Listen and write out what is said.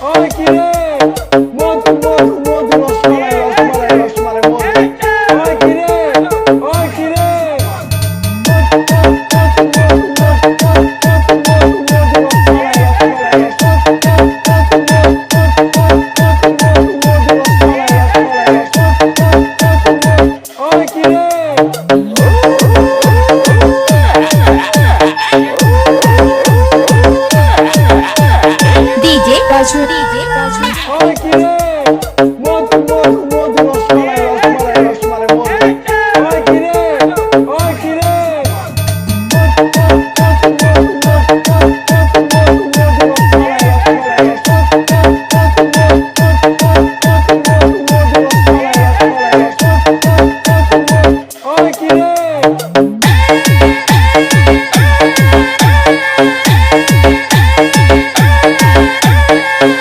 ওই কি রে মধু মধু মধু রসমালাই রসমালাই রসমালাই মধু ওই কি রে ওই কি রে ওই কি রে DJ Raju ওই কি রে মধু মধু মধু রসমালাই রসমালাই রসমালাই মধু ওই কি রে ওই কি রে মধু মধু মধু মধু মধু রসমালাই রসমালাই